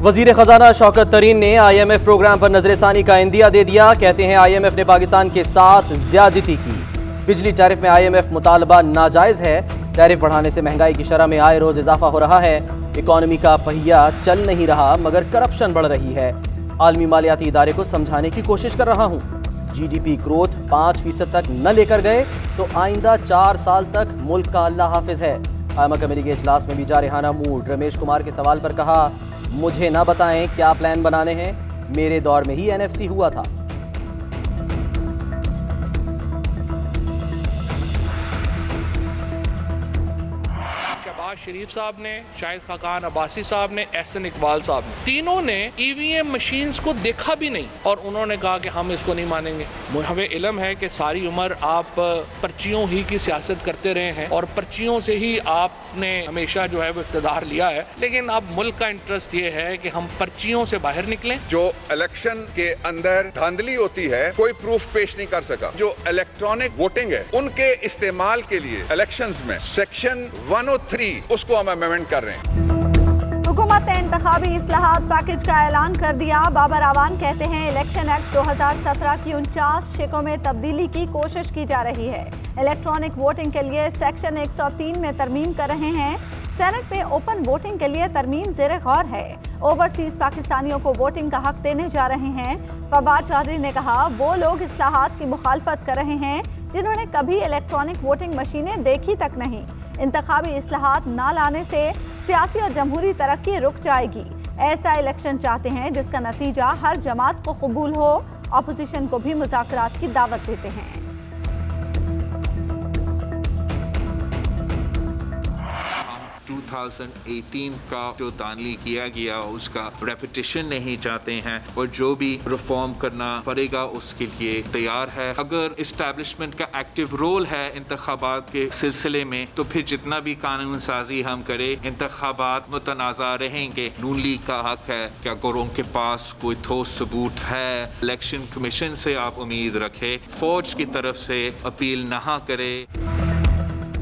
वजीर खजाना शौकत तरीन ने IMF प्रोग्राम पर नजरसानी का इंदिया दे दिया। कहते हैं IMF ने पाकिस्तान के साथ ज्यादती की। बिजली टैरिफ में IMF मुतालबा नाजायज है। टैरिफ बढ़ाने से महंगाई की शरह में आए रोज इजाफा हो रहा है। इकॉनमी का पहिया चल नहीं रहा मगर करप्शन बढ़ रही है। आलमी मालियाती इदारे को समझाने की कोशिश कर रहा हूँ। GDP ग्रोथ 5% तक न लेकर गए तो आइंदा 4 साल तक मुल्क का अल्लाह हाफिज है। आमा कमेटी के इजलास में भी जारहाना मूड। रमेश कुमार के सवाल पर कहा, मुझे ना बताएं क्या प्लान बनाने हैं, मेरे दौर में ही NFC हुआ था। शरीफ साहब ने, शाहिद खाकान अब्बासी साहब ने, एहसन इकबाल साहब ने, तीनों ने EVM मशीन्स को देखा भी नहीं और उन्होंने कहा कि हम इसको नहीं मानेंगे। हमें इल्म है कि सारी उम्र आप पर्चियों ही की सियासत करते रहे हैं और पर्चियों से ही आपने हमेशा जो है वो इक़्तिदार लिया है, लेकिन अब मुल्क का इंटरेस्ट ये है कि हम पर्चियों से बाहर निकलें। जो इलेक्शन के अंदर धांधली होती है, कोई प्रूफ पेश नहीं कर सका। जो इलेक्ट्रॉनिक वोटिंग है उनके इस्तेमाल के लिए इलेक्शंस में सेक्शन 103 उसको हम अमेंडमेंट कर रहे हैं। हुकूमत ने इंतखाबी इस्लाहात पैकेज का ऐलान कर दिया। बाबर आवान कहते हैं इलेक्शन एक्ट 2017 की 49 शिकों में तब्दीली की कोशिश की जा रही है। इलेक्ट्रॉनिक वोटिंग के लिए सेक्शन 103 में तरमीम कर रहे हैं। सेनेट में ओपन वोटिंग के लिए तरमीम ज़ेरे गौर है। ओवरसीज पाकिस्तानियों को वोटिंग का हक देने जा रहे हैं। फवाद चौधरी ने कहा, वो लोग इस्लाहात की मुखालफत कर रहे हैं जिन्होंने कभी इलेक्ट्रॉनिक वोटिंग मशीनें देखी तक नहीं। इंतखाबी इस्लाहात ना लाने से सियासी और जमहूरी तरक्की रुक जाएगी। ऐसा इलेक्शन चाहते हैं जिसका नतीजा हर जमात को कबूल हो। अपोजिशन को भी मुज़ाकरात की दावत देते हैं। 2018 का जो तानली किया गया उसका रेपिटेशन नहीं चाहते हैं और जो भी रिफॉर्म करना पड़ेगा उसके लिए तैयार है। अगर इस्टेब्लिशमेंट का एक्टिव रोल है इंतखाबात के सिलसिले में तो फिर जितना भी कानून साजी हम करें, इंतखाबात मुतनाज़ा रहेंगे। नून लीग का हक है कि अगर उनके पास कोई ठोस सबूत है, इलेक्शन कमीशन से आप उम्मीद रखें, फौज की तरफ से अपील ना करें।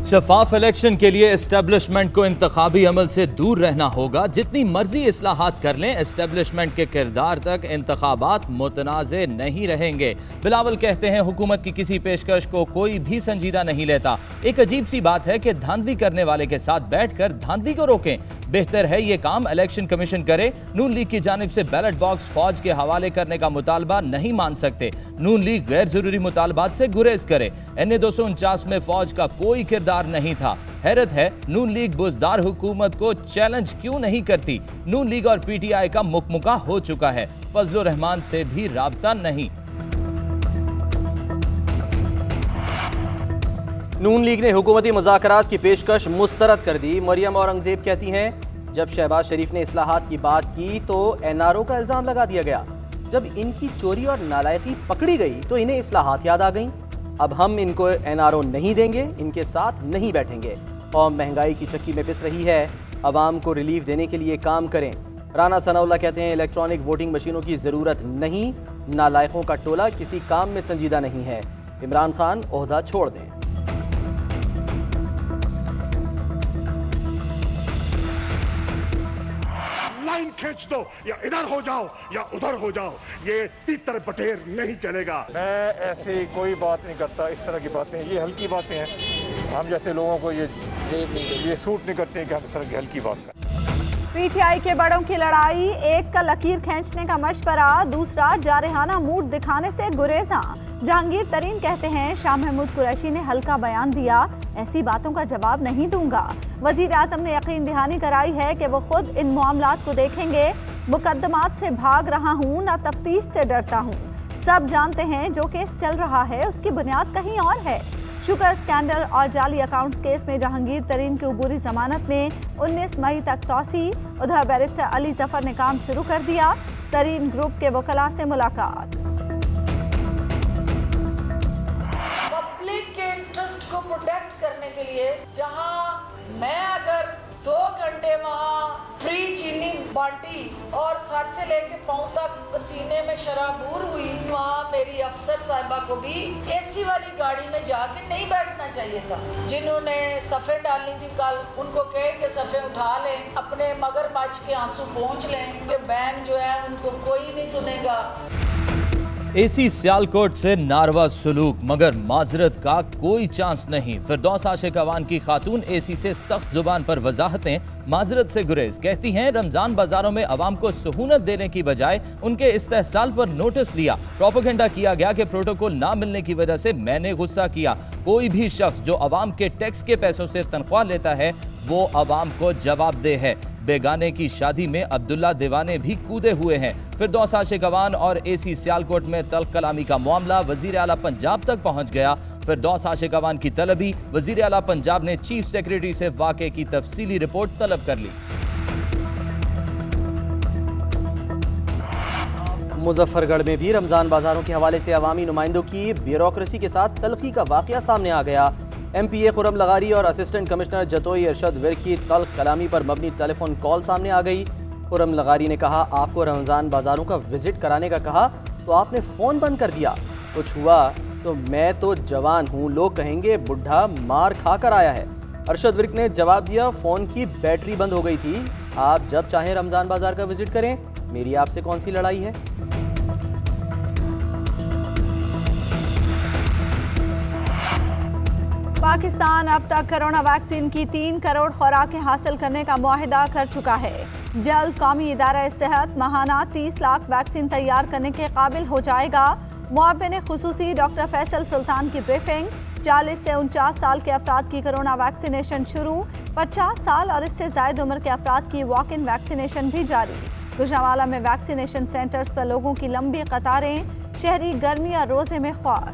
शफाफ इलेक्शन के लिए एस्टेब्लिशमेंट को इंतखाबी अमल से दूर रहना होगा। जितनी मर्जी इस्लाहात कर लें, एस्टेब्लिशमेंट के किरदार तक इंतखाबात मुतनाज़े नहीं रहेंगे। बिलावल कहते हैं हुकूमत की किसी पेशकश को कोई भी संजीदा नहीं लेता। एक अजीब सी बात है कि धांधली करने वाले के साथ बैठकर धांधली को रोकें। बेहतर है ये काम इलेक्शन कमीशन करे। नून लीग की जानिब से बैलेट बॉक्स फौज के हवाले करने का मुतालबा नहीं मान सकते। नून लीग गैर जरूरी मुतालबात से गुरेज करे। NA 249 में फौज का कोई किरदार नहीं था। हैरत है नून लीग बुजदार हुकूमत को चैलेंज क्यों नहीं करती। नून लीग और PTI का मुकमुका हो चुका है। फजलुर रहमान से भी राब्ता नहीं। नून लीग ने हुकूमती मुज़ाकरात की पेशकश मुस्तरद कर दी। मरियम औरंगजेब कहती हैं, जब शहबाज शरीफ ने इस्लाहात की बात की तो NRO का इल्ज़ाम लगा दिया गया। जब इनकी चोरी और नालायकी पकड़ी गई तो इन्हें इस्लाहात याद आ गईं। अब हम इनको NRO नहीं देंगे, इनके साथ नहीं बैठेंगे। कौम महंगाई की चक्की में पिस रही है, अवाम को रिलीफ देने के लिए काम करें। राना सनाउल्लाह कहते हैं इलेक्ट्रॉनिक वोटिंग मशीनों की ज़रूरत नहीं, नालायकों का टोला किसी काम में संजीदा नहीं है। इमरान खान ओहदा छोड़ दें। लाइन खींच दो, या इधर हो जाओ या उधर हो जाओ, ये तीतर बटेर नहीं चलेगा। मैं ऐसे कोई बात नहीं करता, इस तरह की बातें ये हल्की बातें हैं। हम जैसे लोगों को ये सूट नहीं करते कि हम इस तरह की हल्की बात करें। PTI के बड़ों की लड़ाई, एक का लकीर खींचने का मशवरा, दूसरा जारहाना मूड दिखाने से गुरेजा। जहांगीर तरीन कहते हैं शाह महमूद कुरैशी ने हल्का बयान दिया, ऐसी बातों का जवाब नहीं दूंगा। वजीर आजम ने यकीन दहानी कराई है कि वो खुद इन मामलात को देखेंगे। मुकदमात से भाग रहा हूँ, ना तफ्तीश से डरता हूँ। सब जानते हैं जो केस चल रहा है उसकी बुनियाद कहीं और है। शुगर स्कैंडल और जाली अकाउंट्स केस में जहांगीर तरीन की उबूरी जमानत में 19 मई तक तौसी। उधर बैरिस्टर अली जफर ने काम शुरू कर दिया। तरीन ग्रुप के वकला से मुलाकात। पब्लिक के इंटरेस्ट को प्रोटेक्ट करने के लिए जहां मैं अगर 2 घंटे वहाँ फ्री चीनी बांटी और सर से लेके पाँव तक पसीने में शराबूर हुई। वहाँ मेरी अफसर साहिबा को भी एसी वाली गाड़ी में जाके नहीं बैठना चाहिए था। जिन्होंने सफ़े डालनी थी कल, उनको कहे कि सफ़े उठा लें, अपने मगरमच्छ के आंसू पोंछ लें, कि बैन जो है उनको कोई नहीं सुनेगा। एसी सियालकोट से नारवा सुलूक, मगर माजरत का कोई चांस नहीं। फिरदौस आशिक अवान की खातून एसी से सख्त जुबान पर वजाहतें, माजरत से गुरेज। कहती हैं रमजान बाजारों में अवाम को सहूलत देने की बजाय उनके इस्तेहसाल पर नोटिस लिया। प्रोपेगेंडा किया गया कि प्रोटोकॉल ना मिलने की वजह से मैंने गुस्सा किया। कोई भी शख्स जो अवाम के टैक्स के पैसों से तनख्वाह लेता है वो अवाम को जवाबदेह है। बेगाने की शादी में अब्दुल्ला दीवाने भी कूदे हुए हैं। फिरदौस आशिक अवान और एसी सियालकोट में तल्ख कलामी का मामला वजीर आला पंजाब तक पहुंच गया। फिरदौस आशिक अवान की तलबी, वजीर आला पंजाब ने चीफ सेक्रेटरी से वाक़े की तफसीली रिपोर्ट तलब कर ली। मुजफ्फरगढ़ में भी रमजान बाजारों के हवाले से अवामी नुमाइंदों की ब्यूरोक्रेसी के साथ तलखी का वाक़या सामने आ गया। MPA खुरम लगारी और असिस्टेंट कमिश्नर जतोई अरशद विर्क की तल्ख कलामी पर मबनी टेलीफोन कॉल सामने आ गई। खुरम लगारी ने कहा, आपको रमज़ान बाज़ारों का विजिट कराने का कहा तो आपने फ़ोन बंद कर दिया। कुछ हुआ तो मैं तो जवान हूँ, लोग कहेंगे बुढ़ा मार खा कर आया है। अरशद विर्क ने जवाब दिया, फ़ोन की बैटरी बंद हो गई थी। आप जब चाहें रमज़ान बाज़ार का विजिट करें, मेरी आपसे कौन सी लड़ाई है। पाकिस्तान अब तक कोरोना वैक्सीन की 3 करोड़ खुराकें हासिल करने का मुआहिदा कर चुका है। जल्द कौमी इदारा सेहत माहाना 30 लाख वैक्सीन तैयार करने के काबिल हो जाएगा। मुआविन खुसूसी डॉक्टर फैसल सुल्तान की ब्रीफिंग। 40 से 49 साल के अफराद की कोरोना वैक्सीनेशन शुरू। 50 साल और इससे ज़ायद उम्र के अफराद की वॉक इन वैक्सीनेशन भी जारी। गुजरांवाला में वैक्सीनेशन सेंटर्स पर लोगों की लंबी कतारें। शहरी गर्मी और रोजे में ख्वार।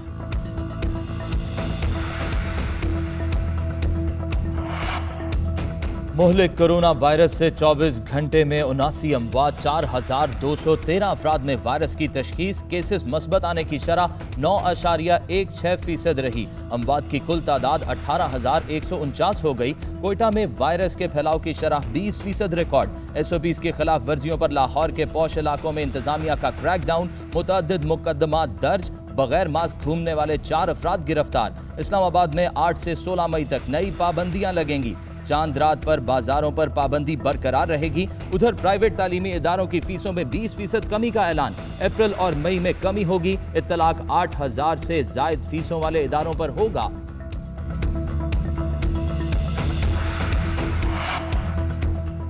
मुहलिक कोरोना वायरस से 24 घंटे में 79 अमवात, 4213 अफराद में वायरस की तशखीस। केसेस मस्बत आने की शरह 9.16% रही। अमवात की कुल तादाद 18,149 हो गई। कोयटा में वायरस के फैलाव की शरह 20% रिकॉर्ड। SOPs के खिलाफ वर्जियों पर लाहौर के पौश इलाकों में इंतजामिया का क्रैकडाउन। मुतअद्दिद मुकदमा दर्ज। बगैर मास्क घूमने वाले 4 अफराद गिरफ्तार। इस्लामाबाद में 8 से 16 मई तक नई पाबंदियां लगेंगी। चांद रात पर बाजारों पर पाबंदी बरकरार रहेगी। उधर प्राइवेट तालीमी इदारों की फीसों में 20% कमी का ऐलान। अप्रैल और मई में कमी होगी। इत्तलाक 8,000 से जायद फीसों वाले इदारों पर होगा।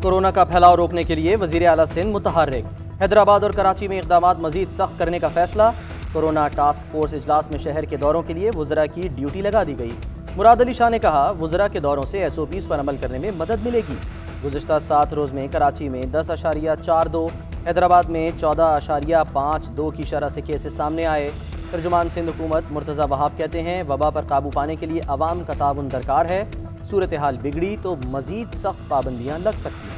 कोरोना का फैलाव रोकने के लिए वजीर आला सिंध मुतहर्रिक। हैदराबाद और कराची में इक़दामात मजीद सख्त करने का फैसला। कोरोना टास्क फोर्स इजलास में शहर के दौरों के लिए वज़रा की ड्यूटी लगा दी गई। मुराद अली शाह ने कहा, वज़रा के दौरों से SOPs पर अमल करने में मदद मिलेगी। गुज़िश्ता 7 रोज़ में कराची में 10.42, हैदराबाद में 14.52 की शरह से केसेस सामने आए। तर्जुमान सिंध हुकूमत मुर्तज़ा वहाब कहते हैं, वबा पर काबू पाने के लिए अवाम का ताउन दरकार है। सूरत हाल बिगड़ी तो मज़ीद सख्त पाबंदियाँ लग सकती हैं।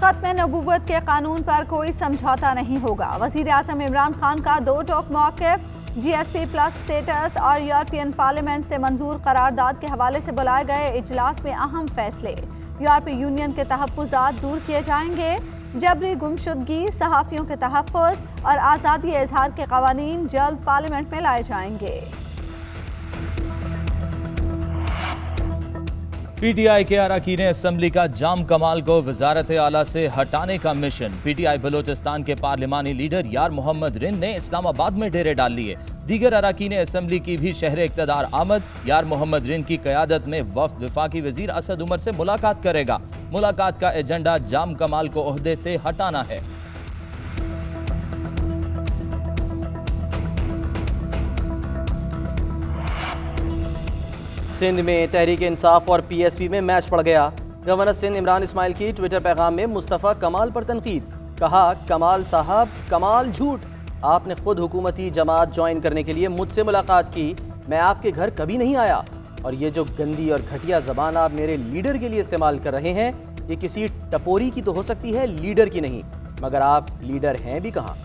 खत्म नबूवत के कानून पर कोई समझौता नहीं होगा। वज़ीर आज़म इमरान खान का 2 टोक मौक़िफ़। GSP+ स्टेटस और यूरोपियन पार्लियामेंट से मंजूर करारदाद के हवाले से बुलाए गए इजलास में अहम फैसले। यूरोपीय यूनियन के तहफ़्फ़ुज़ात दूर किए जाएंगे। जबरी गुमशुदगी, सहाफ़ियों के तहफ़्फ़ुज़ और आज़ादी इज़हार के क़वानीन जल्द पार्लियामेंट में लाए जाएंगे। PTI के अरकान असम्बली का जाम कमाल को वजारत आला से हटाने का मिशन। PTI बलोचिस्तान के पार्लिमानी लीडर यार मोहम्मद रिन ने इस्लामाबाद में डेरे डाल लिए। दीगर अरकान असम्बली की भी शहर इक़्तिदार आमद। यार मोहम्मद रिन की क़यादत में वफ़द वफाकी वज़ीर असद उमर से मुलाकात करेगा। मुलाकात का एजेंडा जाम कमाल को ओहदे से हटाना है। सिंध में तहरीक इंसाफ और PSP में मैच पड़ गया। गवर्नर सिंध इमरान इस्माइल की ट्विटर पैगाम में मुस्तफ़ा कमाल पर तनकीद। कहा, कमाल साहब कमाल झूठ, आपने खुद हुकूमती जमात ज्वाइन करने के लिए मुझसे मुलाकात की, मैं आपके घर कभी नहीं आया। और ये जो गंदी और घटिया ज़बान आप मेरे लीडर के लिए इस्तेमाल कर रहे हैं, ये किसी टपोरी की तो हो सकती है, लीडर की नहीं। मगर आप लीडर हैं भी कहाँ।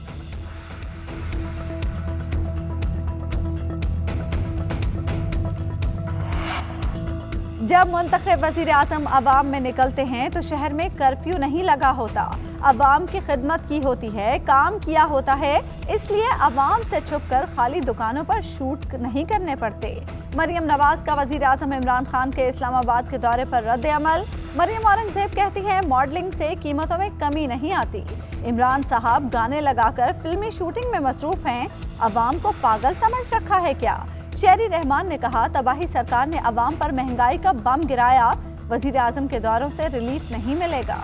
जब मुंतखब वज़ीर आज़म अवाम में निकलते हैं तो शहर में कर्फ्यू नहीं लगा होता, अवाम की खिदमत की होती है, काम किया होता है, इसलिए अवाम से छुपकर खाली दुकानों पर शूट नहीं करने पड़ते। मरियम नवाज का वज़ीर आज़म इमरान खान के इस्लामाबाद के दौरे पर रद्द अमल। मरियम औरंगज़ेब कहती हैं मॉडलिंग से कीमतों में कमी नहीं आती। इमरान साहब गाने लगाकर फिल्मी शूटिंग में मसरूफ हैं, अवाम को पागल समझ रखा है क्या? शेरी रहमान ने कहा तबाही सरकार ने अवाम पर महंगाई का बम गिराया, वज़ीर आज़म के दौरों से रिलीफ नहीं मिलेगा।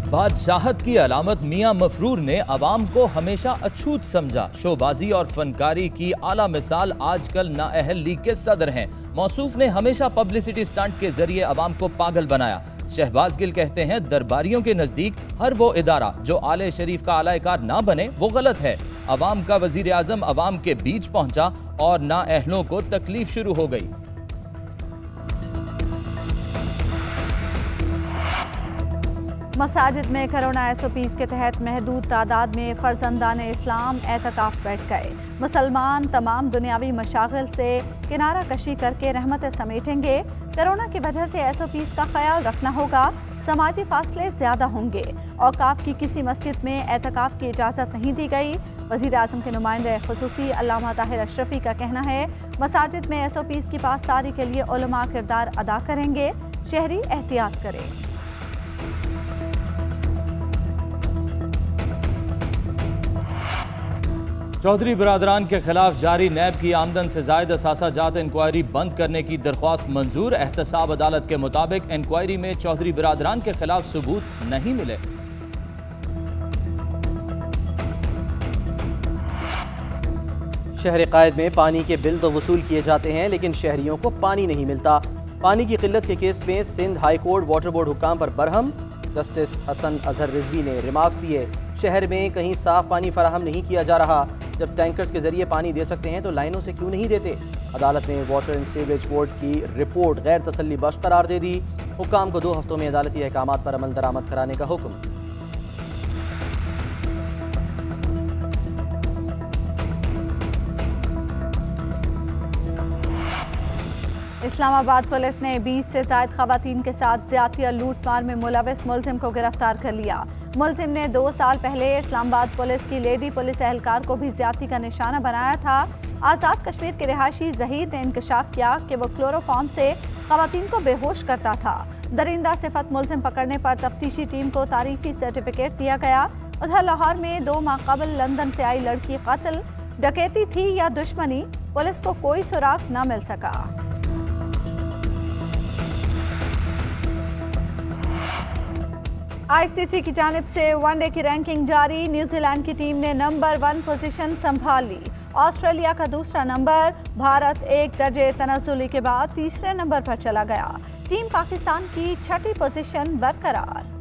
बादशाहत की अलामत मियां मफरूर ने अवाम को हमेशा अछूत समझा। शोबाजी और फनकारी की आला मिसाल आजकल नाअहल लीग के सदर हैं। मौसूफ ने हमेशा पब्लिसिटी स्टंट के जरिए अवाम को पागल बनाया। शहबाज गिल कहते हैं दरबारियों के नजदीक हर वो इदारा जो आले शरीफ का आलाकार ना बने वो गलत है। अवाम का वजीर आजम अवाम के बीच पहुंचा और नाअहलों को तकलीफ शुरू हो गई। मसाजिद में कोरोना SOPs के तहत महदूद तादाद में फर्जंदान इस्लाम एतकाफ बैठ गए। मुसलमान तमाम दुनियावी मशागिल से किनारा कशी करके रहमतें समेटेंगे। कोरोना की वजह से SOPs का ख्याल रखना होगा, समाजी फासले ज्यादा होंगे। औकाफ की किसी मस्जिद में एतकाफ की इजाज़त नहीं दी गई। वज़ीर आज़म के नुमाइंदे खुसूसी अल्लामा ताहिर अशरफी का कहना है मसाजिद में SOPs की पासदारी के लिए उलमा किरदार अदा करेंगे, शहरी एहतियात करें। चौधरी बिरादरान के खिलाफ जारी नैब की आमदन से जायद असासा जात इंक्वायरी बंद करने की दरख्वास्त मंजूर। एहतसाब अदालत के मुताबिक इंक्वायरी में चौधरी बिरादरान के खिलाफ सबूत नहीं मिले। शहर कायद में पानी के बिल तो वसूल किए जाते हैं लेकिन शहरियों को पानी नहीं मिलता। पानी की किल्लत के केस में Sindh high court water board हुक्काम पर बरहम। जस्टिस हसन अजहर रिजवी ने रिमार्क्स दिए शहर में कहीं साफ पानी फराहम नहीं किया जा रहा, जब टैंकर्स के जरिए पानी दे सकते हैं तो लाइनों से क्यों नहीं देते। अदालत ने वाटर एंड सीवरेज बोर्ड की रिपोर्ट गैर तसल्ली बख्श करार दे दी। हुक्काम को 2 हफ्तों में अदालती अहकामात पर अमल दरामद कराने का हुक्म। इस्लामाबाद पुलिस ने 20 से ज़ायद खवातीन के साथ ज्यादती और लूटमार में मुलविस मुलजिम को गिरफ्तार कर लिया। मुलजिम ने 2 साल पहले इस्लामाबाद पुलिस की लेडी पुलिस एहलकार को भी ज्यादती का निशाना बनाया था। आज़ाद कश्मीर के रिहायशी जहीर ने इंकशाफ किया कि वो क्लोरोफॉर्म से खवातीन को बेहोश करता था। दरिंदा सिफत मुलजिम पकड़ने पर तफ्तीशी टीम को तारीफी सर्टिफिकेट दिया गया। उधर लाहौर में 2 माह कबल लंदन से आई लड़की कत्ल, डकैती थी या दुश्मनी, पुलिस को कोई सुराग न मिल सका। ICC की जानिब से वनडे की रैंकिंग जारी। न्यूजीलैंड की टीम ने नंबर 1 पोजीशन संभाल ली। ऑस्ट्रेलिया का दूसरा नंबर। भारत 1 दर्जे तनज़्ज़ुली के बाद तीसरे नंबर पर चला गया। टीम पाकिस्तान की 6ठी पोजीशन बरकरार।